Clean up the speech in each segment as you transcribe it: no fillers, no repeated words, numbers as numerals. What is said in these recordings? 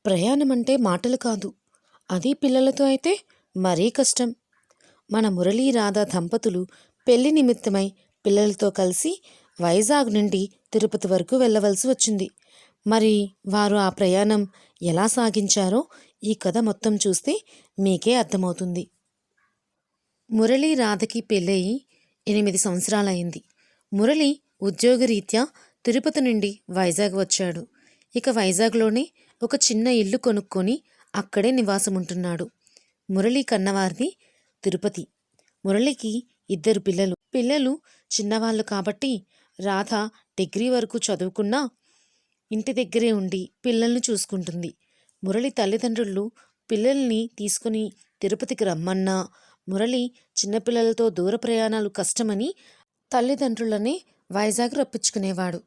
ప్రయాణం అంటే మాటలు కాదు. అది పిల్లలతో అయితే మరీ కష్టం. మన మురళీ రాధ దంపతులు పెళ్లి నిమిత్తమై పిల్లలతో కలిసి వైజాగ్ నుండి తిరుపతి వరకు వెళ్ళవలసి వచ్చింది. మరి వారు ఆ ప్రయాణం ఎలా సాగించారో ఈ కథ మొత్తం చూస్తే మీకే అర్థమవుతుంది. మురళీ రాధకి పెళ్ళయి 8 సంవత్సరాలైంది. మురళి ఉద్యోగరీత్యా తిరుపతి నుండి వైజాగ్ వచ్చాడు. ఇక వైజాగ్లోనే ఒక చిన్న ఇల్లు కొనుక్కొని అక్కడే నివాసముంటున్నాడు. మురళి కన్నవారిది తిరుపతి. మురళికి 2 పిల్లలు. పిల్లలు చిన్నవాళ్ళు కాబట్టి రాధ డిగ్రీ వరకు చదువుకున్నా ఇంటి దగ్గరే ఉండి పిల్లల్ని చూసుకుంటుంది. మురళి తల్లిదండ్రులు పిల్లల్ని తీసుకుని తిరుపతికి రమ్మన్నా మురళి చిన్నపిల్లలతో దూర ప్రయాణాలు కష్టమని తల్లిదండ్రులని వైజాగ్ రప్పించుకునేవాడు.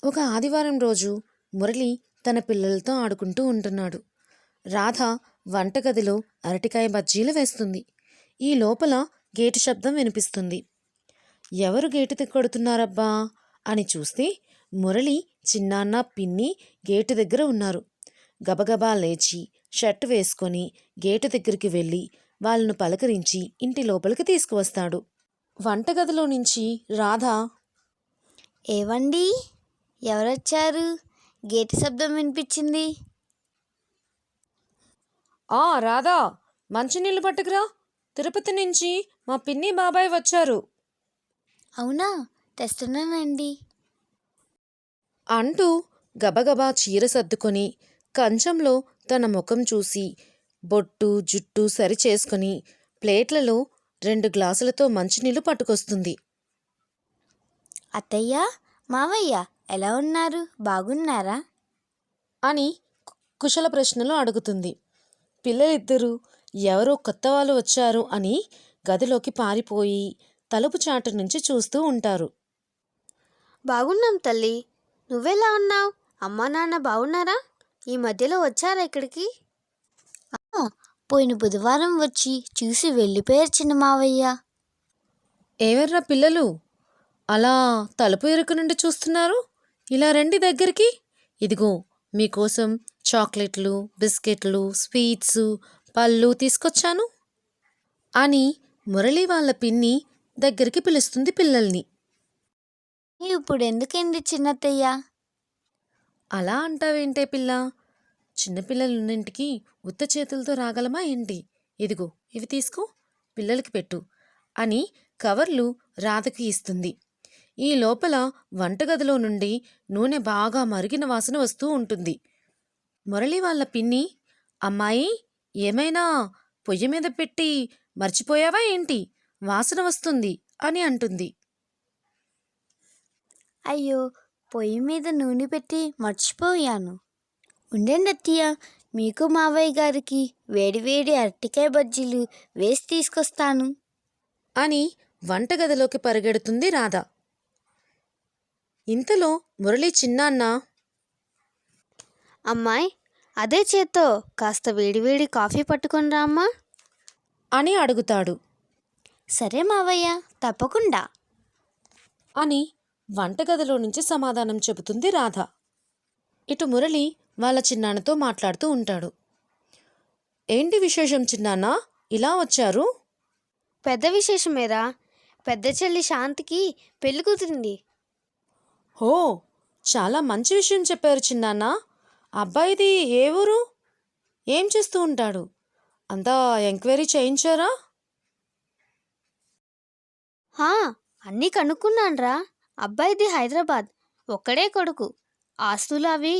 ఒక ఆదివారం రోజు మురళి తన పిల్లలతో ఆడుకుంటూ ఉంటున్నాడు. రాధ వంటగదిలో అరటికాయ బజ్జీలు వేస్తుంది. ఈ లోపల గేటు శబ్దం వినిపిస్తుంది. ఎవరు గేటు కొడుతున్నారబ్బా అని చూస్తే మురళి, చిన్నాన్న, పిన్ని గేటు దగ్గర ఉన్నారు. గబగబా లేచి షర్ట్ వేసుకొని గేటు దగ్గరికి వెళ్ళి వాళ్ళను పలకరించి ఇంటి లోపలికి తీసుకువస్తాడు. వంటగదిలో నుంచి రాధ, ఏవండి, ఎవరొచ్చారు? గేటు శబ్దం వినిపించింది. రాధా, మంచినీళ్ళు పట్టుకురా, తిరుపతి నుంచి మా పిన్ని బాబాయ్ వచ్చారు అవునా, తెస్తున్నానండి అంటూ గబగబా చీర సర్దుకొని కంచంలో తన ముఖం చూసి బొట్టు జుట్టు సరిచేసుకొని ప్లేట్లలో 2 గ్లాసులతో మంచినీళ్ళు పట్టుకొస్తుంది. అత్తయ్య, మావయ్య ఎలా ఉన్నారు? బాగున్నారా అని కుశల ప్రశ్నలు అడుగుతుంది. పిల్లలిద్దరూ ఎవరో కొత్త వాళ్ళు వచ్చారు అని గదిలోకి పారిపోయి తలుపు చాటు నుంచి చూస్తూ ఉంటారు. బాగున్నాం తల్లి, నువ్వెలా ఉన్నావు? అమ్మా నాన్న బాగున్నారా? ఈ మధ్యలో వచ్చారా ఇక్కడికి? పోయిన బుధవారం వచ్చి చూసి వెళ్ళిపోయారు చిన్న మావయ్య. ఏవర్రా పిల్లలు, అలా తలుపు ఇరుకు నుండి చూస్తున్నారు? ఇలా రండి దగ్గరికి. ఇదిగో మీకోసం చాక్లెట్లు, బిస్కెట్లు, స్వీట్స్, పళ్ళు తీసుకొచ్చాను అని మురళి వాళ్ళ పిన్ని దగ్గరికి పిలుస్తుంది పిల్లల్ని. ఇప్పుడు ఎందుకండి చిన్నత్తయ్య? అలా అంటావేంటే పిల్ల? చిన్నపిల్లలున్నింటికి ఉత్త చేతులతో రాగలమా ఏంటి? ఇదిగో ఇవి తీసుకో, పిల్లలకి పెట్టు అని కవర్లు రాధకి ఇస్తుంది. ఈ లోపల వంటగదిలో నుండి నూనె బాగా మరిగిన వాసన వస్తూ ఉంటుంది. మురళి వాళ్ళ పిన్ని, అమ్మాయి, ఏమైనా పొయ్యి మీద పెట్టి మర్చిపోయావా ఏంటి? వాసన వస్తుంది అని అంటుంది. అయ్యో, పొయ్యి మీద నూనె పెట్టి మర్చిపోయాను. ఉండండి అత్తయ్య, మీకు మావయ్య గారికి వేడివేడి అరటికాయ బజ్జీలు వేసి తీసుకొస్తాను అని వంటగదిలోకి పరిగెడుతుంది రాధ. ఇంతలో మురళి చిన్నాన్న, అమ్మాయి, అదే చేత్తో కాస్త వేడివేడి కాఫీ పట్టుకొని రామ్మా అని అడుగుతాడు. సరే మావయ్య, తప్పకుండా అని వంటగదిలో నుంచి సమాధానం చెబుతుంది రాధ. ఇటు మురళి వాళ్ళ చిన్నాన్నతో మాట్లాడుతూ ఉంటాడు. ఏంటి విశేషం చిన్నాన్న, ఇలా వచ్చారు? పెద్ద విశేషమేరా, పెద్ద చెల్లి శాంతికి పెళ్లి కుదిరింది. హో, చాలా మంచి విషయం చెప్పారు చిన్నాన్న. అబ్బాయిది ఏ ఊరు? ఏం చేస్తూ ఉంటాడు? అంతా ఎంక్వైరీ చేయించారా? అన్నీ కనుక్కున్నాన్రా. అబ్బాయిది హైదరాబాద్, ఒక్కడే కొడుకు. ఆస్తులు అవి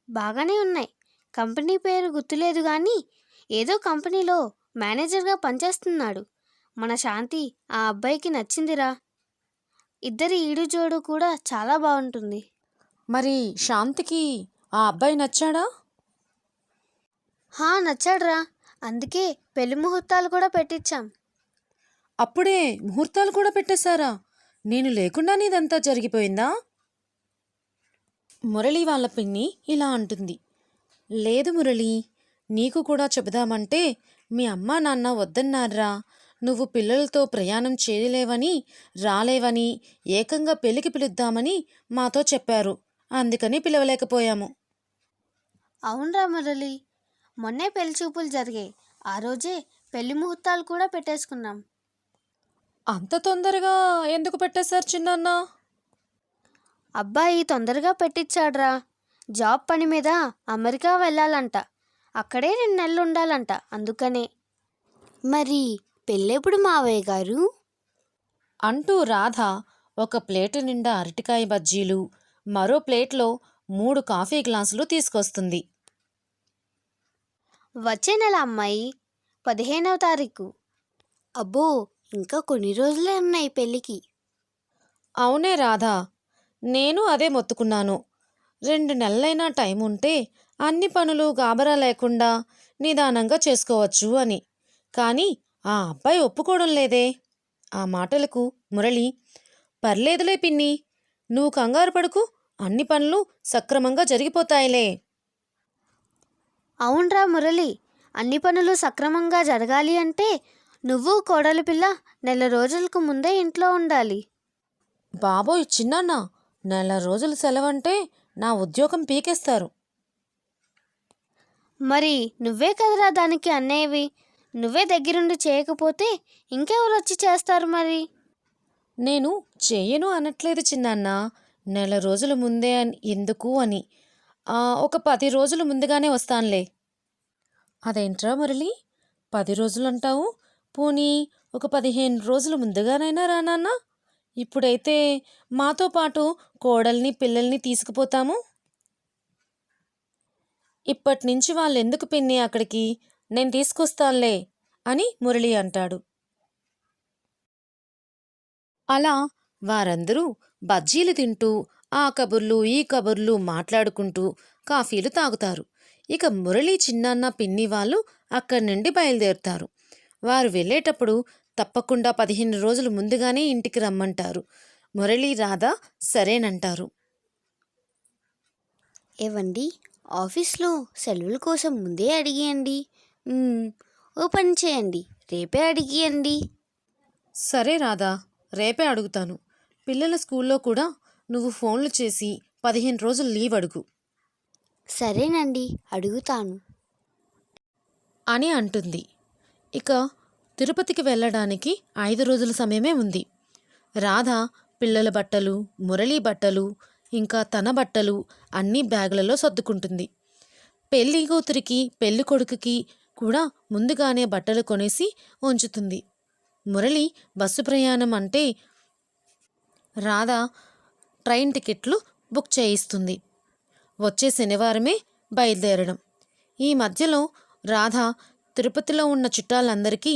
బాగానే ఉన్నాయి. కంపెనీ పేరు గుర్తులేదు కానీ ఏదో కంపెనీలో మేనేజర్గా పనిచేస్తున్నాడు. మన శాంతి ఆ అబ్బాయికి నచ్చిందిరా. ఇద్దరి ఈడుజోడు కూడా చాలా బాగుంటుంది. మరి శాంతికి ఆ అబ్బాయి నచ్చాడా? నచ్చాడురా. అందుకే పెళ్లి ముహూర్తాలు కూడా పెట్టించాం. అప్పుడే ముహూర్తాలు కూడా పెట్టేశారా? నేను లేకుండానే ఇదంతా జరిగిపోయిందా? మురళి వాళ్ళ పిన్ని ఇలా అంటుంది. లేదు మురళి, నీకు కూడా చెబుదామంటే మీ అమ్మా నాన్న వద్దన్నారా. నువ్వు పిల్లలతో ప్రయాణం చేయలేవని, రాలేవని, ఏకంగా పెళ్లికి పిలుద్దామని మాతో చెప్పారు. అందుకని పిలవలేకపోయాము. అవునరా మురళి, మొన్నే పెళ్లి చూపులు జరిగాయి. ఆ రోజే పెళ్లి ముహూర్తాలు కూడా పెట్టేసుకున్నాం. అంత తొందరగా ఎందుకు పెట్టేశారు చిన్నాన్న? అబ్బాయి తొందరగా పెట్టించాడ్రా. జాబ్ పని మీద అమెరికా వెళ్ళాలంట. అక్కడే 2 నెలలు ఉండాలంట. అందుకనే. మరి పెళ్ళెప్పుడు మావయ్య గారు? అంటూ రాధ ఒక ప్లేటు నిండా అరటికాయ బజ్జీలు, మరో ప్లేట్లో 3 కాఫీ గ్లాసులు తీసుకొస్తుంది. వచ్చే నెల అమ్మాయి, 15వ తారీఖు. అబ్బో, ఇంకా కొన్ని రోజులే ఉన్నాయి పెళ్ళికి. అవునే రాధా, నేను అదే మొత్తుకున్నాను. 2 నెలలైనా టైం ఉంటే అన్ని పనులు గాబరా లేకుండా నిదానంగా చేసుకోవచ్చు అని. కానీ ఆ అబ్బాయి ఒప్పుకోవడం లేదే. ఆ మాటలకు మురళి, పర్లేదులే పిన్ని, నువ్వు కంగారు పడకు, అన్ని పనులు సక్రమంగా జరిగిపోతాయిలే. అవునరా మురళి, అన్ని పనులు సక్రమంగా జరగాలి అంటే నువ్వు కోడలి పిల్ల నెల రోజులకు ముందే ఇంట్లో ఉండాలి. బాబోయ్ చిన్నాన్న, నెల రోజులు సెలవంటే నా ఉద్యోగం పీకేస్తారు. మరి నువ్వే కదరా దానికి అన్నేవి. నువ్వే దగ్గరుండి చేయకపోతే ఇంకెవరు వచ్చి చేస్తారు మరి? నేను చెయ్యను అనట్లేదు చిన్నాన్న, నెల రోజుల ముందే ఎందుకు అని. ఒక 10 రోజులు ముందుగానే వస్తానులే. అదేంట్రా మురళి, 10 రోజులంటావు? పోనీ ఒక 15 రోజులు ముందుగానైనా రానాన్నా? ఇప్పుడైతే మాతో పాటు కోడల్ని పిల్లల్ని తీసుకుపోతాము. ఇప్పటినుంచి వాళ్ళెందుకు పిన్ని అక్కడికి, నేను తీసుకొస్తానులే అని మురళి అంటాడు. అలా వారందరూ బజ్జీలు తింటూ ఆ కబుర్లు ఈ కబుర్లు మాట్లాడుకుంటూ కాఫీలు తాగుతారు. ఇక మురళి చిన్నాన్న పిన్ని వాళ్ళు అక్కడి నుండి బయలుదేరుతారు. వారు వెళ్ళేటప్పుడు తప్పకుండా 15 రోజులు ముందుగానే ఇంటికి రమ్మంటారు. మురళి రాధ సరేనంటారు. ఏవండి, ఆఫీస్లో సెలవుల కోసం ముందే అడిగియండి. ఓ పని చేయండి, రేపే అడిగియండి. సరే రాధా, రేపే అడుగుతాను. పిల్లల స్కూల్లో కూడా నువ్వు ఫోన్లు చేసి 15 రోజులు లీవ్ అడుగు సరేనండి, అడుగుతాను అని అంటుంది. ఇక తిరుపతికి వెళ్ళడానికి 5 రోజుల సమయమే ఉంది. రాధ పిల్లల బట్టలు, మురళి బట్టలు, ఇంకా తన బట్టలు అన్నీ బ్యాగులలో సర్దుకుంటుంది. పెళ్లి కూతురికి పెళ్లి కొడుకుకి కూడా ముందుగానే బట్టలు కొనేసి ఉంచుతుంది. మురళి బస్సు ప్రయాణం అంటే రాధ ట్రైన్ టికెట్లు బుక్ చేయిస్తుంది. వచ్చే శనివారమే బయలుదేరడం. ఈ మధ్యలో రాధ తిరుపతిలో ఉన్న చుట్టాలందరికీ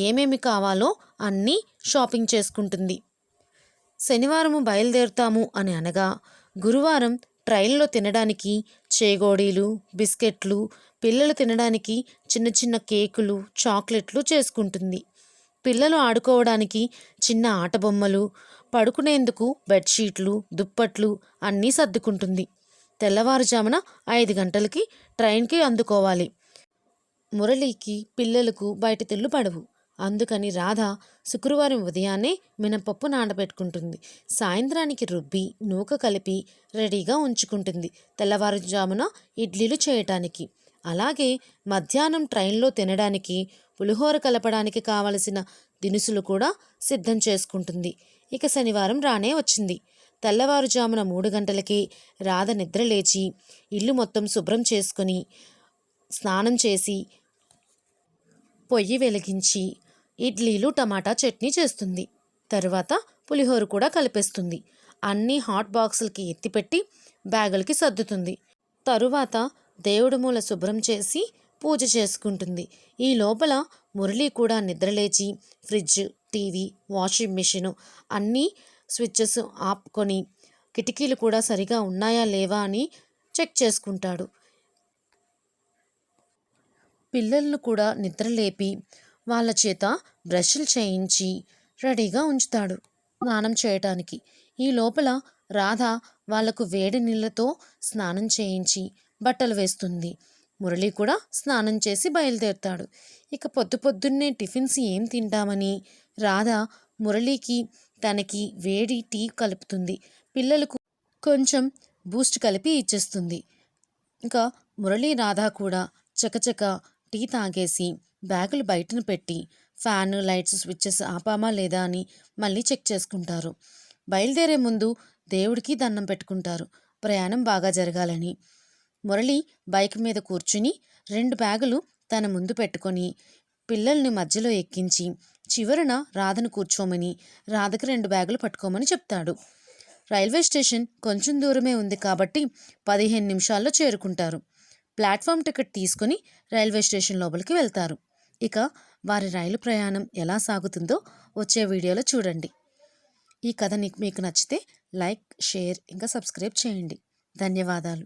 ఏమేమి కావాలో అన్నీ షాపింగ్ చేసుకుంటుంది. శనివారము బయలుదేరుతాము అని అనగా గురువారం ట్రైన్లో తినడానికి చేగోడీలు, బిస్కెట్లు, పిల్లలు తినడానికి చిన్న చిన్న కేకులు, చాక్లెట్లు చేసుకుంటుంది. పిల్లలు ఆడుకోవడానికి చిన్న ఆటబొమ్మలు, పడుకునేందుకు బెడ్షీట్లు, దుప్పట్లు అన్నీ సర్దుకుంటుంది. తెల్లవారుజామున 5 గంటలకి ట్రైన్కి అందుకోవాలి. మురళికి పిల్లలకు బయట తిళ్ళు పడవు. అందుకని రాధ శుక్రవారం ఉదయాన్నే మినపప్పు నానబెట్టుకుంటుంది. సాయంత్రానికి రుబ్బి నూక కలిపి రెడీగా ఉంచుకుంటుంది తెల్లవారుజామున ఇడ్లీలు చేయటానికి. అలాగే మధ్యాహ్నం ట్రైన్లో తినడానికి పులిహోర కలపడానికి కావలసిన దినుసులు కూడా సిద్ధం చేసుకుంటుంది. ఇక శనివారం రానే వచ్చింది. తెల్లవారుజామున 3 గంటలకి రాధ నిద్రలేచి ఇల్లు మొత్తం శుభ్రం చేసుకొని స్నానం చేసి పొయ్యి వెలిగించి ఇడ్లీలు టమాటా చట్నీ చేస్తుంది. తరువాత పులిహోర కూడా కలిపేస్తుంది. అన్నీ హాట్ బాక్సులకి ఎత్తిపెట్టి బ్యాగులకి సర్దుతుంది. తరువాత దేవుడి మూల శుభ్రం చేసి పూజ చేసుకుంటుంది. ఈ లోపల మురళి కూడా నిద్రలేచి ఫ్రిడ్జ్, టీవీ, వాషింగ్ మిషను అన్నీ స్విచ్చెస్ ఆపుకొని కిటికీలు కూడా సరిగా ఉన్నాయా లేవా అని చెక్ చేసుకుంటాడు. పిల్లలను కూడా నిద్రలేపి వాళ్ళ చేత బ్రష్లు చేయించి రెడీగా ఉంచుతాడు స్నానం చేయటానికి. ఈ లోపల రాధ వాళ్లకు వేడి నీళ్ళతో స్నానం చేయించి బట్టలు వేస్తుంది. మురళి కూడా స్నానం చేసి బయలుదేరుతాడు. ఇక పొద్దున్నే టిఫిన్స్ ఏం తింటామని రాధ మురళికి తనకి వేడి టీ కలుపుతుంది. పిల్లలకు కొంచెం బూస్ట్ కలిపి ఇచ్చేస్తుంది. ఇంకా మురళి రాధ కూడా చకచక టీ తాగేసి బ్యాగులు బయటను పెట్టి ఫ్యాన్ లైట్స్ స్విచ్చెస్ ఆపామా లేదా అని మళ్ళీ చెక్ చేసుకుంటారు. బయలుదేరే ముందు దేవుడికి దండం పెట్టుకుంటారు ప్రయాణం బాగా జరగాలని. మురళి బైక్ మీద కూర్చుని 2 బ్యాగులు తన ముందు పెట్టుకొని పిల్లల్ని మధ్యలో ఎక్కించి చివరన రాధను కూర్చోమని రాధకి 2 బ్యాగులు పట్టుకోమని చెప్తాడు. రైల్వే స్టేషన్ కొంచెం దూరమే ఉంది కాబట్టి 15 నిమిషాల్లో చేరుకుంటారు. ప్లాట్ఫామ్ టికెట్ తీసుకుని రైల్వే స్టేషన్ లోపలికి వెళ్తారు. ఇక వారి రైలు ప్రయాణం ఎలా సాగుతుందో వచ్చే వీడియోలో చూడండి. ఈ కథ మీకు నచ్చితే లైక్, షేర్ ఇంకా సబ్స్క్రైబ్ చేయండి. ధన్యవాదాలు.